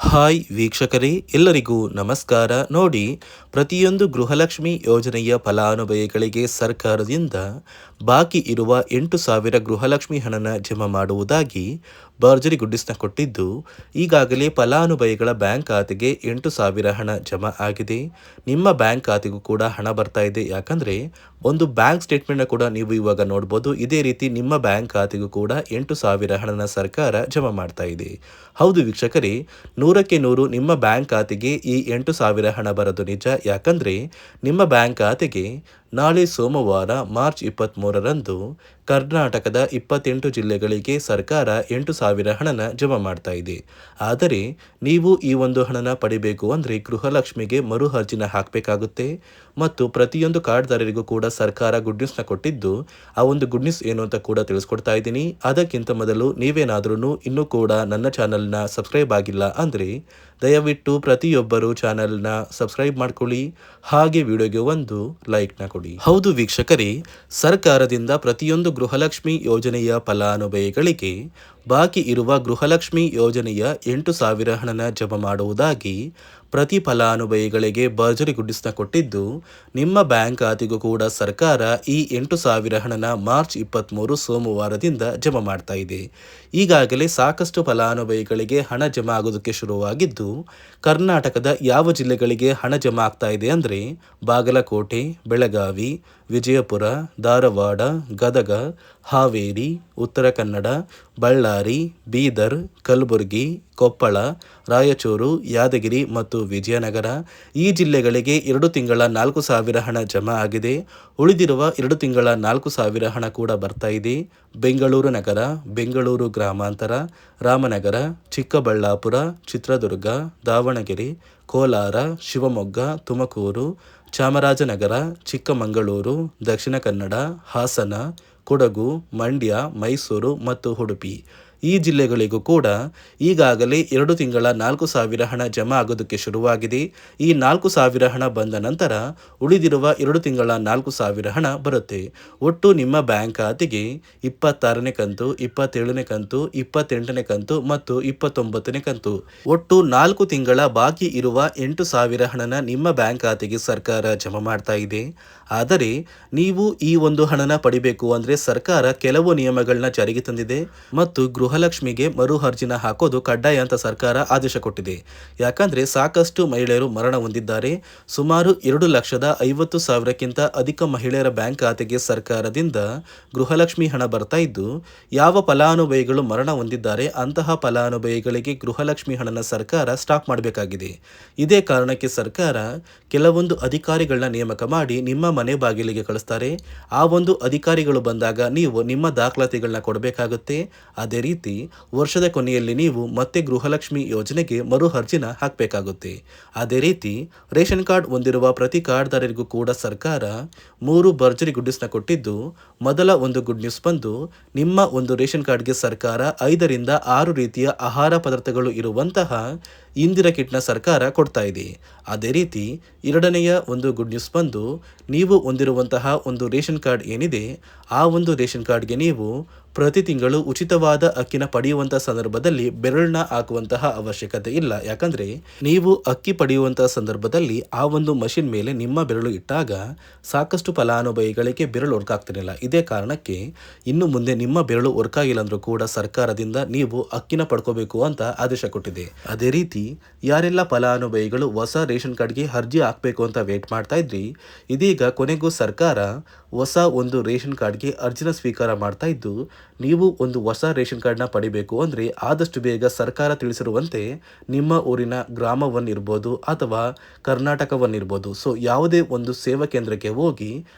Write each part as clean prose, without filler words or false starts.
Hi ವೀಕ್ಷಕರೇ, ಎಲ್ಲರಿಗೂ ನಮಸ್ಕಾರ. ನೋಡಿ, ಪ್ರತಿಯೊಂದು ಗೃಹಲಕ್ಷ್ಮಿ ಯೋಜನೆಯ ಫಲಾನುಭವಿಗಳಿಗೆ ಸರ್ಕಾರದಿಂದ ಬಾಕಿ ಇರುವ 8,000 ಗೃಹಲಕ್ಷ್ಮಿ ಹಣನ ಜಮಾ ಮಾಡುವುದಾಗಿ ಭರ್ಜರಿ ಗುಡ್ಡಿಸ್ನ ಕೊಟ್ಟಿದ್ದು, ಈಗಾಗಲೇ ಫಲಾನುಭವಿಗಳ ಬ್ಯಾಂಕ್ ಖಾತೆಗೆ 8,000 ಹಣ ಜಮಾ ಆಗಿದೆ. ನಿಮ್ಮ ಬ್ಯಾಂಕ್ ಖಾತೆಗೂ ಕೂಡ ಹಣ ಬರ್ತಾ ಇದೆ. ಯಾಕಂದರೆ ಒಂದು ಬ್ಯಾಂಕ್ ಸ್ಟೇಟ್ಮೆಂಟ್ನ ಕೂಡ ನೀವು ಇವಾಗ ನೋಡ್ಬೋದು. ಇದೇ ರೀತಿ ನಿಮ್ಮ ಬ್ಯಾಂಕ್ ಖಾತೆಗೂ ಕೂಡ 8,000 ಹಣನ ಸರ್ಕಾರ ಜಮಾ ಮಾಡ್ತಾ ಇದೆ. ಹೌದು ವೀಕ್ಷಕರೇ, 100ಕ್ಕೆ 100 ನಿಮ್ಮ ಬ್ಯಾಂಕ್ ಖಾತೆಗೆ ಈ 8,000 ಹಣ ಬರೋದು ನಿಜ. ಯಾಕಂದರೆ ನಿಮ್ಮ ಬ್ಯಾಂಕ್ ಖಾತೆಗೆ ನಾಳೆ ಸೋಮವಾರ ಮಾರ್ಚ್ 23ರಂದು ಕರ್ನಾಟಕದ 28 ಜಿಲ್ಲೆಗಳಿಗೆ ಸರ್ಕಾರ 8,000 ಹಣನ ಜಮಾ ಮಾಡ್ತಾ ಇದೆ. ಆದರೆ ನೀವು ಈ ಒಂದು ಹಣನ ಪಡಿಬೇಕು ಅಂದರೆ ಗೃಹಲಕ್ಷ್ಮಿಗೆ ಮರು ಅರ್ಜಿನ ಹಾಕಬೇಕಾಗುತ್ತೆ. ಮತ್ತು ಪ್ರತಿಯೊಂದು ಕಾರ್ಡ್ದಾರರಿಗೂ ಕೂಡ ಸರ್ಕಾರ ಗುಡ್ ನ್ಯೂಸ್ನ ಕೊಟ್ಟಿದ್ದು, ಆ ಒಂದು ಗುಡ್ ನ್ಯೂಸ್ ಏನು ಅಂತ ಕೂಡ ತಿಳಿಸ್ಕೊಡ್ತಾ ಇದ್ದೀನಿ. ಅದಕ್ಕಿಂತ ಮೊದಲು ನೀವೇನಾದ್ರೂ ಇನ್ನೂ ಕೂಡ ನನ್ನ ಚಾನಲ್ನ ಸಬ್ಸ್ಕ್ರೈಬ್ ಆಗಿಲ್ಲ ಅಂದರೆ ದಯವಿಟ್ಟು ಪ್ರತಿಯೊಬ್ಬರು ಚಾನಲ್ನ ಸಬ್ಸ್ಕ್ರೈಬ್ ಮಾಡ್ಕೊಳ್ಳಿ. ಹಾಗೆ ವಿಡಿಯೋಗೆ ಒಂದು ಲೈಕ್ನ ಕೊಡಿ. ಹೌದು ವೀಕ್ಷಕರೇ, ಸರ್ಕಾರದಿಂದ ಪ್ರತಿಯೊಂದು ಗೃಹಲಕ್ಷ್ಮಿ ಯೋಜನೆಯ ಫಲಾನುಭವಿಗಳಿಗೆ ಬಾಕಿ ಇರುವ ಗೃಹಲಕ್ಷ್ಮಿ ಯೋಜನೆಯ 8,000 ಹಣನ ಜಮಾ ಮಾಡುವುದಾಗಿ ಪ್ರತಿ ಫಲಾನುಭವಿಗಳಿಗೆ ಭರ್ಜರಿ ಗುಡ್ಡಿಸ್ನ ಕೊಟ್ಟಿದ್ದು, ನಿಮ್ಮ ಬ್ಯಾಂಕ್ ಖಾತೆಗೂ ಕೂಡ ಸರ್ಕಾರ ಈ 8,000 ಹಣನ ಮಾರ್ಚ್ 23 ಸೋಮವಾರದಿಂದ ಜಮಾ ಮಾಡ್ತಾ ಇದೆ. ಈಗಾಗಲೇ ಸಾಕಷ್ಟು ಫಲಾನುಭವಿಗಳಿಗೆ ಹಣ ಜಮಾ ಆಗೋದಕ್ಕೆ ಶುರುವಾಗಿದ್ದು, ಕರ್ನಾಟಕದ ಯಾವ ಜಿಲ್ಲೆಗಳಿಗೆ ಹಣ ಜಮಾ ಆಗ್ತಾ ಇದೆ ಅಂದರೆ ಬಾಗಲಕೋಟೆ, ಬೆಳಗಾವಿ, ವಿಜಯಪುರ, ಧಾರವಾಡ, ಗದಗ, ಹಾವೇರಿ, ಉತ್ತರ ಕನ್ನಡ, ಬಳ್ಳಾರಿ, ಬೀದರ್, ಕಲಬುರಗಿ, ಕೊಪ್ಪಳ, ರಾಯಚೂರು, ಯಾದಗಿರಿ ಮತ್ತು ವಿಜಯನಗರ ಈ ಜಿಲ್ಲೆಗಳಿಗೆ 2 ತಿಂಗಳ 4,000 ಹಣ ಜಮಾ ಆಗಿದೆ. ಉಳಿದಿರುವ 2 ತಿಂಗಳ 4,000 ಹಣ ಕೂಡ ಬರ್ತಾ ಇದೆ. ಬೆಂಗಳೂರು ನಗರ, ಬೆಂಗಳೂರು ಗ್ರಾಮಾಂತರ, ರಾಮನಗರ, ಚಿಕ್ಕಬಳ್ಳಾಪುರ, ಚಿತ್ರದುರ್ಗ, ದಾವಣಗೆರೆ, ಕೋಲಾರ, ಶಿವಮೊಗ್ಗ, ತುಮಕೂರು, ಚಾಮರಾಜನಗರ, ಚಿಕ್ಕಮಗಳೂರು, ದಕ್ಷಿಣ ಕನ್ನಡ, ಹಾಸನ, ಕೊಡಗು, ಮಂಡ್ಯ, ಮೈಸೂರು ಮತ್ತು ಉಡುಪಿ ಈ ಜಿಲ್ಲೆಗಳಿಗೂ ಕೂಡ ಈಗಾಗಲೇ 2 ತಿಂಗಳ 4,000 ಹಣ ಜಮಾ ಆಗೋದಕ್ಕೆ ಶುರುವಾಗಿದೆ. ಈ 4,000 ಹಣ ಬಂದ ನಂತರ ಉಳಿದಿರುವ 2 ತಿಂಗಳ 4,000 ಹಣ ಬರುತ್ತೆ. ಒಟ್ಟು ನಿಮ್ಮ ಬ್ಯಾಂಕ್ ಖಾತೆಗೆ 26ನೇ ಕಂತು, 27ನೇ ಕಂತು, 28ನೇ ಕಂತು ಮತ್ತು 29ನೇ ಕಂತು ಒಟ್ಟು 4 ತಿಂಗಳ ಬಾಕಿ ಇರುವ 8,000 ಹಣನ ನಿಮ್ಮ ಬ್ಯಾಂಕ್ ಖಾತೆಗೆ ಸರ್ಕಾರ ಜಮಾ ಮಾಡ್ತಾ ಇದೆ. ಆದರೆ ನೀವು ಈ ಒಂದು ಹಣನ ಪಡಿಬೇಕು ಅಂದರೆ ಸರ್ಕಾರ ಕೆಲವು ನಿಯಮಗಳನ್ನ ಜಾರಿಗೆ ತಂದಿದೆ ಮತ್ತು ಗೃಹಲಕ್ಷ್ಮಿಗೆ ಮರು ಅರ್ಜಿನ ಹಾಕೋದು ಕಡ್ಡಾಯ ಅಂತ ಸರ್ಕಾರ ಆದೇಶ ಕೊಟ್ಟಿದೆ. ಯಾಕಂದರೆ ಸಾಕಷ್ಟು ಮಹಿಳೆಯರು ಮರಣ ಹೊಂದಿದ್ದಾರೆ. ಸುಮಾರು 2,50,000ಕ್ಕಿಂತ ಅಧಿಕ ಮಹಿಳೆಯರ ಬ್ಯಾಂಕ್ ಖಾತೆಗೆ ಸರ್ಕಾರದಿಂದ ಗೃಹಲಕ್ಷ್ಮಿ ಹಣ ಬರ್ತಾ ಇದ್ದು, ಯಾವ ಫಲಾನುಭವಿಗಳು ಮರಣ ಹೊಂದಿದ್ದಾರೆ ಅಂತಹ ಫಲಾನುಭವಿಗಳಿಗೆ ಗೃಹಲಕ್ಷ್ಮಿ ಹಣನ ಸರ್ಕಾರ ಸ್ಟಾಕ್ ಮಾಡಬೇಕಾಗಿದೆ. ಇದೇ ಕಾರಣಕ್ಕೆ ಸರ್ಕಾರ ಕೆಲವೊಂದು ಅಧಿಕಾರಿಗಳನ್ನ ನೇಮಕ ಮಾಡಿ ನಿಮ್ಮ ಮನೆ ಬಾಗಿಲಿಗೆ ಕಳಿಸ್ತಾರೆ. ಆ ಒಂದು ಅಧಿಕಾರಿಗಳು ಬಂದಾಗ ನೀವು ನಿಮ್ಮ ದಾಖಲಾತಿಗಳನ್ನ ಕೊಡಬೇಕಾಗುತ್ತೆ. ಅದೇ ರೀತಿ ವರ್ಷದ ಕೊನೆಯಲ್ಲಿ ನೀವು ಮತ್ತೆ ಗೃಹಲಕ್ಷ್ಮಿ ಯೋಜನೆಗೆ ಮರು ಅರ್ಜಿನ ಹಾಕಬೇಕಾಗುತ್ತೆ. ಅದೇ ರೀತಿ ರೇಷನ್ ಕಾರ್ಡ್ ಹೊಂದಿರುವ ಪ್ರತಿ ಕಾರ್ಡ್ದಾರರಿಗೂ ಕೂಡ ಸರ್ಕಾರ 3 ಭರ್ಜರಿ ಗುಡ್ ನ್ಯೂಸ್ನ ಕೊಟ್ಟಿದ್ದು, ಮೊದಲ ಒಂದು ಗುಡ್ ನ್ಯೂಸ್ ಬಂದು ನಿಮ್ಮ ಒಂದು ರೇಷನ್ ಕಾರ್ಡ್ಗೆ ಸರ್ಕಾರ 5ರಿಂದ 6 ರೀತಿಯ ಆಹಾರ ಪದಾರ್ಥಗಳು ಇರುವಂತಹ ಇಂದಿರಾ ಕಿಟ್ನ ಸರ್ಕಾರ ಕೊಡ್ತಾ ಇದೆ. ಅದೇ ರೀತಿ ಎರಡನೆಯ ಒಂದು ಗುಡ್ ನ್ಯೂಸ್ ಬಂದು ನೀವು ಹೊಂದಿರುವಂತಹ ಒಂದು ರೇಷನ್ ಕಾರ್ಡ್ ಏನಿದೆ, ಆ ಒಂದು ರೇಷನ್ ಕಾರ್ಡ್ಗೆ ನೀವು ಪ್ರತಿ ತಿಂಗಳು ಉಚಿತವಾದ ಅಕ್ಕಿನ ಪಡೆಯುವಂಥ ಸಂದರ್ಭದಲ್ಲಿ ಬೆರಳನ್ನ ಹಾಕುವಂತಹ ಅವಶ್ಯಕತೆ ಇಲ್ಲ. ಯಾಕಂದರೆ ನೀವು ಅಕ್ಕಿ ಪಡೆಯುವಂತಹ ಸಂದರ್ಭದಲ್ಲಿ ಆ ಒಂದು ಮಷಿನ್ ಮೇಲೆ ನಿಮ್ಮ ಬೆರಳು ಇಟ್ಟಾಗ ಸಾಕಷ್ಟು ಫಲಾನುಭವಿಗಳಿಗೆ ಬೆರಳು ವರ್ಕ್ ಆಗ್ತಿರಲಿಲ್ಲ. ಇದೇ ಕಾರಣಕ್ಕೆ ಇನ್ನು ಮುಂದೆ ನಿಮ್ಮ ಬೆರಳು ವರ್ಕ್ ಆಗಿಲ್ಲ ಅಂದರೂ ಕೂಡ ಸರ್ಕಾರದಿಂದ ನೀವು ಅಕ್ಕಿನ ಪಡ್ಕೋಬೇಕು ಅಂತ ಆದೇಶ ಕೊಟ್ಟಿದೆ. ಅದೇ ರೀತಿ ಯಾರೆಲ್ಲ ಫಲಾನುಭವಿಗಳು ಹೊಸ ರೇಷನ್ ಕಾರ್ಡ್ಗೆ ಅರ್ಜಿ ಹಾಕಬೇಕು ಅಂತ ವೇಟ್ ಮಾಡ್ತಾ ಇದ್ರಿ, ಇದೀಗ ಕೊನೆಗೂ ಸರ್ಕಾರ ಹೊಸ ಒಂದು ರೇಷನ್ ಕಾರ್ಡ್ಗೆ ಅರ್ಜಿನ ಸ್ವೀಕಾರ ಮಾಡ್ತಾ ಇದ್ದು, ನೀವು ಒಂದು ಹೊಸ ರೇಷನ್ ಕಾರ್ಡ್ನ ಪಡಿಬೇಕು ಅಂದರೆ ಆದಷ್ಟು ಬೇಗ ಸರ್ಕಾರ ತಿಳಿಸಿರುವಂತೆ ನಿಮ್ಮ ಊರಿನ ಗ್ರಾಮವನ್ನಿರ್ಬೋದು ಅಥವಾ ಕರ್ನಾಟಕವನ್ನಿರ್ಬೋದು, ಸೊ ಯಾವುದೇ ಒಂದು ಸೇವಾ ಕೇಂದ್ರಕ್ಕೆ ಹೋಗಿ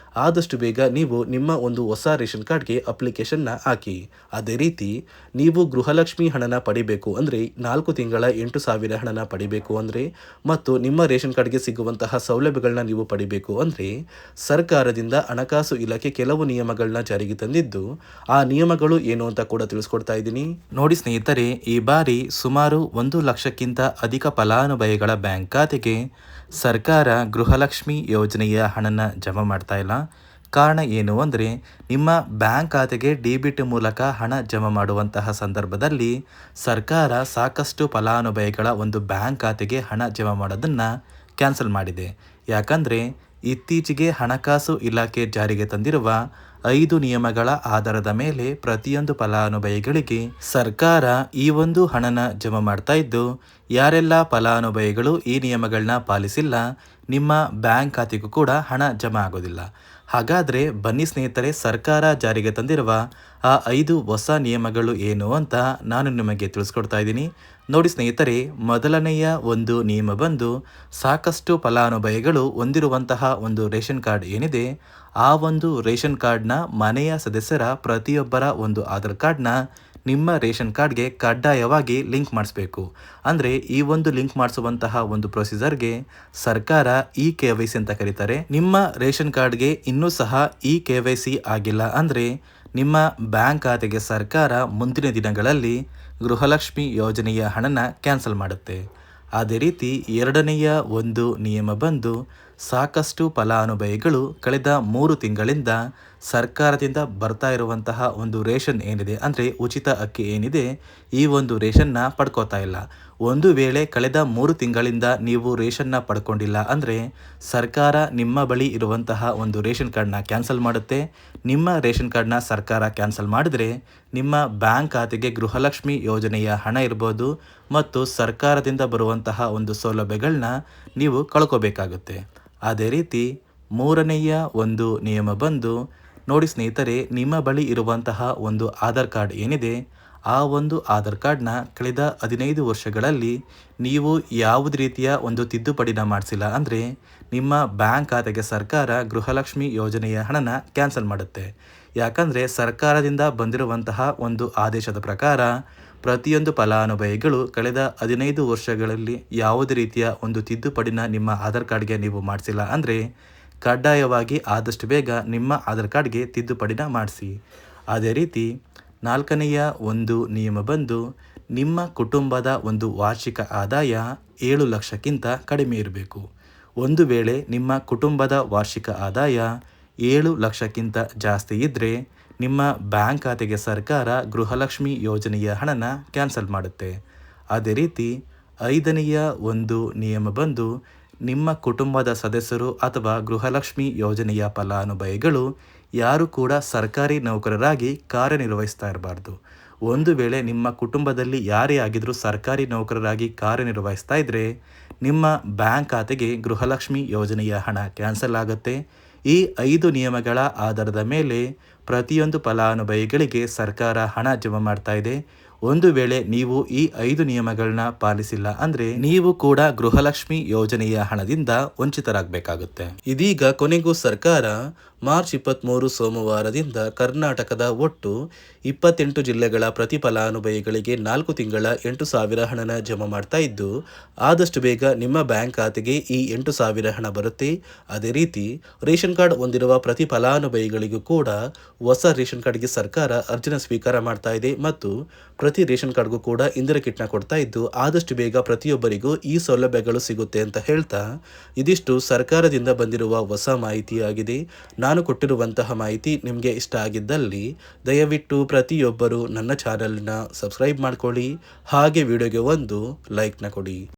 ಆದಷ್ಟು ಬೇಗ ನೀವು ನಿಮ್ಮ ಒಂದು ಹೊಸ ರೇಷನ್ ಕಾರ್ಡ್ಗೆ ಅಪ್ಲಿಕೇಶನ್ನ ಹಾಕಿ. ಅದೇ ರೀತಿ ನೀವು ಗೃಹಲಕ್ಷ್ಮಿ ಹಣನ ಪಡಿಬೇಕು ಅಂದರೆ 4 ತಿಂಗಳ 8,000 ಹಣನ ಪಡಿಬೇಕು ಅಂದರೆ ಮತ್ತು ನಿಮ್ಮ ರೇಷನ್ ಕಾರ್ಡ್ಗೆ ಸಿಗುವಂತಹ ಸೌಲಭ್ಯಗಳನ್ನ ನೀವು ಪಡಿಬೇಕು ಅಂದರೆ ಸರ್ಕಾರದಿಂದ ಹಣಕಾಸು ಇಲಾಖೆ ಕೆಲವು ನಿಯಮಗಳನ್ನ ಜಾರಿಗೆ ತಂದಿದ್ದು, ಆ ನಿಯಮಗಳು ಏನು ಅಂತ ಕೂಡ ತಿಳಿಸ್ಕೊಡ್ತಾ ಇದ್ದೀನಿ. ನೋಡಿ ಸ್ನೇಹಿತರೆ, ಈ ಬಾರಿ ಸುಮಾರು 1 ಲಕ್ಷಕ್ಕಿಂತ ಅಧಿಕ ಫಲಾನುಭವಿಗಳ ಬ್ಯಾಂಕ್ ಖಾತೆಗೆ ಸರ್ಕಾರ ಗೃಹಲಕ್ಷ್ಮಿ ಯೋಜನೆಯ ಹಣನ ಜಮಾ ಮಾಡ್ತಾ ಇಲ್ಲ. ಕಾರಣ ಏನು ಅಂದರೆ ನಿಮ್ಮ ಬ್ಯಾಂಕ್ ಖಾತೆಗೆ ಡೆಬಿಟ್ ಮೂಲಕ ಹಣ ಜಮಾ ಮಾಡುವಂತಹ ಸಂದರ್ಭದಲ್ಲಿ ಸರ್ಕಾರ ಸಾಕಷ್ಟು ಫಲಾನುಭವಿಗಳ ಒಂದು ಬ್ಯಾಂಕ್ ಖಾತೆಗೆ ಹಣ ಜಮಾ ಮಾಡೋದನ್ನು ಕ್ಯಾನ್ಸಲ್ ಮಾಡಿದೆ. ಯಾಕಂದರೆ ಇತ್ತೀಚೆಗೆ ಹಣಕಾಸು ಇಲಾಖೆ ಜಾರಿಗೆ ತಂದಿರುವ 5 ನಿಯಮಗಳ ಆಧಾರದ ಮೇಲೆ ಪ್ರತಿಯೊಂದು ಫಲಾನುಭವಿಗಳಿಗೆ ಸರ್ಕಾರ ಈ ಒಂದು ಹಣನ ಜಮಾ ಮಾಡ್ತಾ ಇದ್ದು, ಯಾರೆಲ್ಲ ಫಲಾನುಭವಿಗಳು ಈ ನಿಯಮಗಳನ್ನ ಪಾಲಿಸಿಲ್ಲ ನಿಮ್ಮ ಬ್ಯಾಂಕ್ ಖಾತೆಗೂ ಕೂಡ ಹಣ ಜಮಾ ಆಗೋದಿಲ್ಲ. ಹಾಗಾದರೆ ಬನ್ನಿ ಸ್ನೇಹಿತರೆ, ಸರ್ಕಾರ ಜಾರಿಗೆ ತಂದಿರುವ ಆ 5 ಹೊಸ ನಿಯಮಗಳು ಏನು ಅಂತ ನಾನು ನಿಮಗೆ ತಿಳಿಸ್ಕೊಡ್ತಾ ಇದ್ದೀನಿ. ನೋಡಿ ಸ್ನೇಹಿತರೆ, ಮೊದಲನೆಯ ಒಂದು ನಿಯಮ ಬಂದು ಸಾಕಷ್ಟು ಫಲಾನುಭವಿಗಳು ಹೊಂದಿರುವಂತಹ ಒಂದು ರೇಷನ್ ಕಾರ್ಡ್ ಏನಿದೆ, ಆ ಒಂದು ರೇಷನ್ ಕಾರ್ಡ್ನ ಮನೆಯ ಸದಸ್ಯರ ಪ್ರತಿಯೊಬ್ಬರ ಒಂದು ಆಧಾರ್ ಕಾರ್ಡ್ನ ನಿಮ್ಮ ರೇಷನ್ ಕಾರ್ಡ್ಗೆ ಕಡ್ಡಾಯವಾಗಿ ಲಿಂಕ್ ಮಾಡಿಸ್ಬೇಕು. ಅಂದರೆ ಈ ಒಂದು ಲಿಂಕ್ ಮಾಡಿಸುವಂತಹ ಒಂದು ಪ್ರೊಸೀಜರ್ಗೆ ಸರ್ಕಾರ KYC ಅಂತ ಕರೀತಾರೆ. ನಿಮ್ಮ ರೇಷನ್ ಕಾರ್ಡ್ಗೆ ಇನ್ನೂ ಸಹ KYC ಆಗಿಲ್ಲ ಅಂದರೆ ನಿಮ್ಮ ಬ್ಯಾಂಕ್ ಖಾತೆಗೆ ಸರ್ಕಾರ ಮುಂದಿನ ದಿನಗಳಲ್ಲಿ ಗೃಹಲಕ್ಷ್ಮಿ ಯೋಜನೆಯ ಹಣನ ಕ್ಯಾನ್ಸಲ್ ಮಾಡುತ್ತೆ. ಅದೇ ರೀತಿ ಎರಡನೆಯ ಒಂದು ನಿಯಮ ಬಂದು ಸಾಕಷ್ಟು ಫಲಾನುಭವಿಗಳು ಕಳೆದ 3 ತಿಂಗಳಿಂದ ಸರ್ಕಾರದಿಂದ ಬರ್ತಾ ಇರುವಂತಹ ಒಂದು ರೇಷನ್ ಏನಿದೆ, ಅಂದರೆ ಉಚಿತ ಅಕ್ಕಿ ಏನಿದೆ, ಈ ಒಂದು ರೇಷನ್ನ ಪಡ್ಕೋತಾ ಇಲ್ಲ. ಒಂದು ವೇಳೆ ಕಳೆದ 3 ತಿಂಗಳಿಂದ ನೀವು ರೇಷನ್ನ ಪಡ್ಕೊಂಡಿಲ್ಲ ಅಂದರೆ ಸರ್ಕಾರ ನಿಮ್ಮ ಬಳಿ ಇರುವಂತಹ ಒಂದು ರೇಷನ್ ಕಾರ್ಡ್ನ ಕ್ಯಾನ್ಸಲ್ ಮಾಡುತ್ತೆ. ನಿಮ್ಮ ರೇಷನ್ ಕಾರ್ಡ್ನ ಸರ್ಕಾರ ಕ್ಯಾನ್ಸಲ್ ಮಾಡಿದರೆ ನಿಮ್ಮ ಬ್ಯಾಂಕ್ ಖಾತೆಗೆ ಗೃಹಲಕ್ಷ್ಮಿ ಯೋಜನೆಯ ಹಣ ಇರ್ಬೋದು ಮತ್ತು ಸರ್ಕಾರದಿಂದ ಬರುವಂತಹ ಒಂದು ಸೌಲಭ್ಯಗಳನ್ನ ನೀವು ಕಳ್ಕೋಬೇಕಾಗುತ್ತೆ. ಅದೇ ರೀತಿ ಮೂರನೆಯ ಒಂದು ನಿಯಮ ಬಂದು ನೋಡಿ ಸ್ನೇಹಿತರೆ, ನಿಮ್ಮ ಬಳಿ ಇರುವಂತಹ ಒಂದು ಆಧಾರ್ ಕಾರ್ಡ್ ಏನಿದೆ, ಆ ಒಂದು ಆಧಾರ್ ಕಾರ್ಡ್ನ ಕಳೆದ 15 ವರ್ಷಗಳಲ್ಲಿ ನೀವು ಯಾವುದೇ ರೀತಿಯ ಒಂದು ತಿದ್ದುಪಡಿನ ಮಾಡಿಸಿಲ್ಲ ಅಂದರೆ ನಿಮ್ಮ ಬ್ಯಾಂಕ್ ಖಾತೆಗೆ ಸರ್ಕಾರ ಗೃಹಲಕ್ಷ್ಮಿ ಯೋಜನೆಯ ಹಣನ ಕ್ಯಾನ್ಸಲ್ ಮಾಡುತ್ತೆ. ಯಾಕಂದರೆ ಸರ್ಕಾರದಿಂದ ಬಂದಿರುವಂತಹ ಒಂದು ಆದೇಶದ ಪ್ರಕಾರ ಪ್ರತಿಯೊಂದು ಫಲಾನುಭವಿಗಳು ಕಳೆದ 15 ವರ್ಷಗಳಲ್ಲಿ ಯಾವುದೇ ರೀತಿಯ ಒಂದು ತಿದ್ದುಪಡಿನ ನಿಮ್ಮ ಆಧಾರ್ ಕಾರ್ಡ್ಗೆ ನೀವು ಮಾಡಿಸಿಲ್ಲ ಅಂದರೆ ಕಡ್ಡಾಯವಾಗಿ ಆದಷ್ಟು ಬೇಗ ನಿಮ್ಮ ಆಧಾರ್ ಕಾರ್ಡ್ಗೆ ತಿದ್ದುಪಡಿನ ಮಾಡಿಸಿ. ಅದೇ ರೀತಿ ನಾಲ್ಕನೆಯ ಒಂದು ನಿಯಮ ಬಂದು ನಿಮ್ಮ ಕುಟುಂಬದ ಒಂದು ವಾರ್ಷಿಕ ಆದಾಯ 7 ಲಕ್ಷಕ್ಕಿಂತ ಕಡಿಮೆ ಇರಬೇಕು. ಒಂದು ವೇಳೆ ನಿಮ್ಮ ಕುಟುಂಬದ ವಾರ್ಷಿಕ ಆದಾಯ 7 ಲಕ್ಷಕ್ಕಿಂತ ಜಾಸ್ತಿ ಇದ್ದರೆ ನಿಮ್ಮ ಬ್ಯಾಂಕ್ ಖಾತೆಗೆ ಸರ್ಕಾರ ಗೃಹಲಕ್ಷ್ಮಿ ಯೋಜನೆಯ ಹಣನ ಕ್ಯಾನ್ಸಲ್ ಮಾಡುತ್ತೆ. ಅದೇ ರೀತಿ ಐದನೆಯ ಒಂದು ನಿಯಮ ಬಂದು ನಿಮ್ಮ ಕುಟುಂಬದ ಸದಸ್ಯರು ಅಥವಾ ಗೃಹಲಕ್ಷ್ಮಿ ಯೋಜನೆಯ ಫಲಾನುಭವಿಗಳು ಯಾರು ಕೂಡ ಸರ್ಕಾರಿ ನೌಕರರಾಗಿ ಕಾರ್ಯನಿರ್ವಹಿಸ್ತಾ ಇರಬಾರ್ದು. ಒಂದು ವೇಳೆ ನಿಮ್ಮ ಕುಟುಂಬದಲ್ಲಿ ಯಾರೇ ಆಗಿದ್ರೂ ಸರ್ಕಾರಿ ನೌಕರರಾಗಿ ಕಾರ್ಯನಿರ್ವಹಿಸ್ತಾ ಇದ್ದರೆ ನಿಮ್ಮ ಬ್ಯಾಂಕ್ ಖಾತೆಗೆ ಗೃಹಲಕ್ಷ್ಮಿ ಯೋಜನೆಯ ಹಣ ಕ್ಯಾನ್ಸಲ್ ಆಗುತ್ತೆ. ಈ 5 ನಿಯಮಗಳ ಆಧಾರದ ಮೇಲೆ ಪ್ರತಿಯೊಂದು ಫಲಾನುಭವಿಗಳಿಗೆ ಸರ್ಕಾರ ಹಣ ಜಮಾ ಮಾಡ್ತಾ ಇದೆ. ಒಂದು ವೇಳೆ ನೀವು ಈ 5 ನಿಯಮಗಳನ್ನ ಪಾಲಿಸಿಲ್ಲ ಅಂದರೆ ನೀವು ಕೂಡ ಗೃಹಲಕ್ಷ್ಮಿ ಯೋಜನೆಯ ಹಣದಿಂದ ವಂಚಿತರಾಗಬೇಕಾಗುತ್ತೆ. ಇದೀಗ ಕೊನೆಗೂ ಸರ್ಕಾರ ಮಾರ್ಚ್ 23 ಸೋಮವಾರದಿಂದ ಕರ್ನಾಟಕದ ಒಟ್ಟು 28 ಜಿಲ್ಲೆಗಳ ಪ್ರತಿ ಫಲಾನುಭವಿಗಳಿಗೆ 4 ತಿಂಗಳ 8,000 ಹಣನ ಜಮಾ ಮಾಡ್ತಾ ಇದ್ದು, ಆದಷ್ಟು ಬೇಗ ನಿಮ್ಮ ಬ್ಯಾಂಕ್ ಖಾತೆಗೆ ಈ 8,000 ಹಣ ಬರುತ್ತೆ. ಅದೇ ರೀತಿ ರೇಷನ್ ಕಾರ್ಡ್ ಹೊಂದಿರುವ ಪ್ರತಿ ಫಲಾನುಭವಿಗಳಿಗೂ ಕೂಡ ಹೊಸ ರೇಷನ್ ಕಾರ್ಡ್ಗೆ ಸರ್ಕಾರ ಅರ್ಜಿನ ಸ್ವೀಕಾರ ಮಾಡ್ತಾ ಇದೆ ಮತ್ತು ಪ್ರತಿ ರೇಷನ್ ಕಾರ್ಡ್ಗೂ ಕೂಡ ಇಂದಿರಾ ಕಿಟ್ನ ಕೊಡ್ತಾ ಇದ್ದು, ಆದಷ್ಟು ಬೇಗ ಪ್ರತಿಯೊಬ್ಬರಿಗೂ ಈ ಸೌಲಭ್ಯಗಳು ಸಿಗುತ್ತೆ ಅಂತ ಹೇಳ್ತಾ ಇದಿಷ್ಟು ಸರ್ಕಾರದಿಂದ ಬಂದಿರುವ ಹೊಸ ಮಾಹಿತಿಯಾಗಿದೆ. ನಾನು ಕೊಟ್ಟಿರುವಂತಹ ಮಾಹಿತಿ ನಿಮಗೆ ಇಷ್ಟ ಆಗಿದ್ದಲ್ಲಿ ದಯವಿಟ್ಟು ಪ್ರತಿಯೊಬ್ಬರು ನನ್ನ ಚಾನೆಲ್ನ ಸಬ್ಸ್ಕ್ರೈಬ್ ಮಾಡ್ಕೊಳ್ಳಿ, ಹಾಗೆ ವಿಡಿಯೋಗೆ ಒಂದು ಲೈಕ್ನ ಕೊಡಿ.